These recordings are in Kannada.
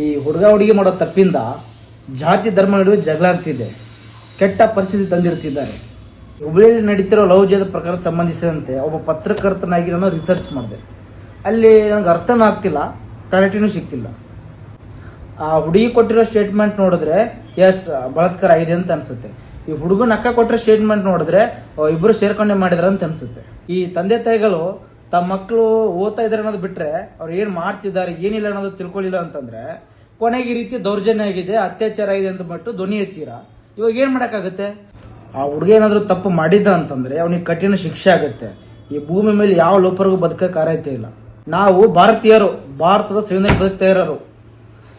ಈ ಹುಡುಗಿ ಮಾಡೋ ತಪ್ಪಿಂದ ಜಾತಿ ಧರ್ಮ ನಡುವೆ ಜಗಳ ಆಗ್ತಿದೆ, ಕೆಟ್ಟ ಪರಿಸ್ಥಿತಿ ತಂದಿಡ್ತಿದ್ದಾರೆ. ಹುಬ್ಬಳ್ಳಿಯಲ್ಲಿ ನಡೀತಿರೋ ಲವ್ ಜಿಹಾದ್ ಪ್ರಕಾರ ಸಂಬಂಧಿಸಿದಂತೆ ಒಬ್ಬ ಪತ್ರಕರ್ತನಾಗಿ ನಾನು ರಿಸರ್ಚ್ ಮಾಡಿದೆ. ಅಲ್ಲಿ ನನಗೆ ಅರ್ಥನೂ ಆಗ್ತಿಲ್ಲ, ಕ್ಲಾರಿಟಿನೂ ಸಿಗ್ತಿಲ್ಲ. ಆ ಹುಡುಗಿ ಕೊಟ್ಟಿರೋ ಸ್ಟೇಟ್ಮೆಂಟ್ ನೋಡಿದ್ರೆ ಎಸ್ ಬಲಾತ್ಕಾರ ಆಗಿದೆ ಅಂತ ಅನ್ಸುತ್ತೆ. ಈ ಹುಡುಗನ ಅಕ್ಕ ಕೊಟ್ಟಿರೋ ಸ್ಟೇಟ್ಮೆಂಟ್ ನೋಡಿದ್ರೆ ಇಬ್ಬರು ಸೇರ್ಕೊಂಡೆ ಮಾಡಿದ್ರ ಅಂತ ಅನ್ಸುತ್ತೆ. ಈ ತಂದೆ ತಾಯಿಗಳು ತಮ್ಮ ಮಕ್ಕಳು ಓದ್ತಾ ಇದಾರೆ ಅನ್ನೋದು ಬಿಟ್ರೆ ಅವ್ರು ಏನ್ ಮಾಡ್ತಿದ್ದಾರೆ ಏನಿಲ್ಲ ಅನ್ನೋದು ತಿಳ್ಕೊಳ್ಳಿಲ್ಲ ಅಂತಂದ್ರೆ ಕೊನೆಗೆ ಈ ರೀತಿ ದೌರ್ಜನ್ಯ ಆಗಿದೆ, ಅತ್ಯಾಚಾರ ಆಗಿದೆ ಅಂತ ಬಿಟ್ಟು ಧ್ವನಿ ಎತ್ತೀರಾ. ಇವಾಗ ಏನ್ ಮಾಡಕ್ಕಾಗತ್ತೆ? ಆ ಹುಡುಗ ಏನಾದ್ರು ತಪ್ಪು ಮಾಡಿದ್ದ ಅಂತಂದ್ರೆ ಅವನಿಗೆ ಕಠಿಣ ಶಿಕ್ಷೆ ಆಗುತ್ತೆ. ಈ ಭೂಮಿ ಮೇಲೆ ಯಾವ ಲೋಪರಿಗೂ ಬದುಕಕ್ಕೆ ಆರೈತೆ ಇಲ್ಲ. ನಾವು ಭಾರತೀಯರು, ಭಾರತದ ಸಂವಿಧಾನ ಬದುಕ್ತಾ ಇರೋರು.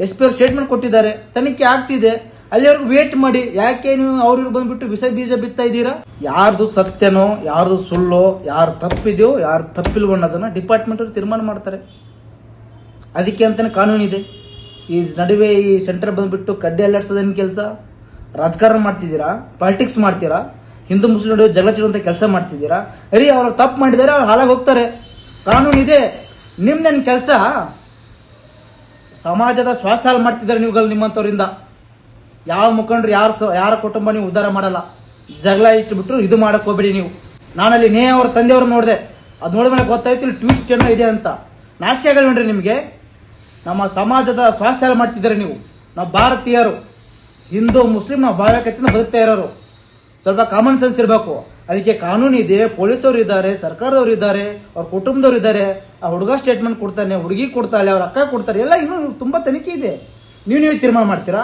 SP ಅವ್ರು ಸ್ಟೇಟ್ಮೆಂಟ್ ಕೊಟ್ಟಿದ್ದಾರೆ, ತನಿಖೆ ಆಗ್ತಿದೆ, ಅಲ್ಲಿವರೆಗೂ ವೇಟ್ ಮಾಡಿ. ಯಾಕೆ ನೀವು ಅವ್ರಿಗೆ ಬಂದ್ಬಿಟ್ಟು ವಿಷ ಬೀಜ ಬಿತ್ತಾ ಇದ್ದೀರಾ? ಯಾರ್ದು ಸತ್ಯನೋ ಯಾರ್ದು ಸುಳ್ಳೋ, ಯಾರು ತಪ್ಪಿದೆಯೋ ಯಾರು ತಪ್ಪಿಲ್ವೋ ಅನ್ನೋದನ್ನ ಡಿಪಾರ್ಟ್ಮೆಂಟ್ ಅವರು ತೀರ್ಮಾನ ಮಾಡ್ತಾರೆ. ಅದಕ್ಕೆ ಅಂತಾನೆ ಕಾನೂನಿದೆ. ಈ ನಡುವೆ ಈ ಸೆಂಟರ್ ಬಂದ್ಬಿಟ್ಟು ಕಡ್ಡಿ ಅಲ್ಲಾಡ್ಸೋದೇನು ಕೆಲಸ? ರಾಜಕಾರಣ ಮಾಡ್ತಿದ್ದೀರಾ, ಪಾಲಿಟಿಕ್ಸ್ ಮಾಡ್ತೀರಾ, ಹಿಂದೂ ಮುಸ್ಲಿಂ ನಡುವೆ ಜಗಳ ಚಿಡುವಂತ ಕೆಲಸ ಮಾಡ್ತಿದ್ದೀರಾ. ಅವ್ರು ತಪ್ಪು ಮಾಡಿದ್ದಾರೆ, ಅವ್ರು ಹಾಳಾಗಿ ಹೋಗ್ತಾರೆ. ಕಾನೂನು ಇದೆ, ನಿಮ್ದೇನು ಕೆಲಸ? ಸಮಾಜದ ಶ್ವಾಸ ಹಾಳು ಮಾಡ್ತಿದ್ದಾರೆ ನೀವುಗಳು ನಿಮ್ಮಂಥವ್ರಿಂದ. ಯಾವ ಮುಖಂಡ್ರು ಯಾರ ಕುಟುಂಬ ನೀವು ಉದ್ಧಾರ ಮಾಡಲ್ಲ. ಜಗಳ ಇಟ್ಬಿಟ್ರು ಇದು ಮಾಡಕ್ ಹೋಗ್ಬೇಡಿ ನೀವು. ನಾನಲ್ಲಿ ಅವ್ರ ತಂದೆಯವ್ರು ನೋಡಿದೆ, ಅದು ನೋಡಿದ್ಮೇಲೆ ಗೊತ್ತಾಯ್ತು ಇಲ್ಲಿ ಟ್ವಿಸ್ಟ್ ಏನೋ ಇದೆ ಅಂತ. ನಾಶಿ ಆಗಲ್ವೇನ್ರಿ ನಿಮಗೆ? ನಮ್ಮ ಸಮಾಜದ ಸ್ವಾಸ್ಥ್ಯ ಹಾಳು ಮಾಡ್ತಿದ್ದಾರೆ ನೀವು. ನಾವು ಭಾರತೀಯರು, ಹಿಂದೂ ಮುಸ್ಲಿಂ ನಾವು ಭಾವೈಕ್ಯತೆಯಿಂದ ಬದುಕ್ತಾ ಇರೋರು. ಸ್ವಲ್ಪ ಕಾಮನ್ ಸೆನ್ಸ್ ಇರಬೇಕು. ಅದಕ್ಕೆ ಕಾನೂನು ಇದೆ, ಪೊಲೀಸರು ಇದ್ದಾರೆ, ಸರ್ಕಾರದವರು ಇದ್ದಾರೆ, ಅವ್ರ ಕುಟುಂಬದವ್ರು ಇದ್ದಾರೆ. ಆ ಹುಡುಗ ಸ್ಟೇಟ್ಮೆಂಟ್ ಕೊಡ್ತಾನೆ, ಹುಡುಗಿ ಕೊಡ್ತಾಳೆ, ಅವ್ರ ಅಕ್ಕ ಕೊಡ್ತಾರೆ, ಎಲ್ಲ ಇನ್ನೂ ತುಂಬಾ ತನಿಖೆ ಇದೆ. ನೀವು ತೀರ್ಮಾನ ಮಾಡ್ತೀರಾ?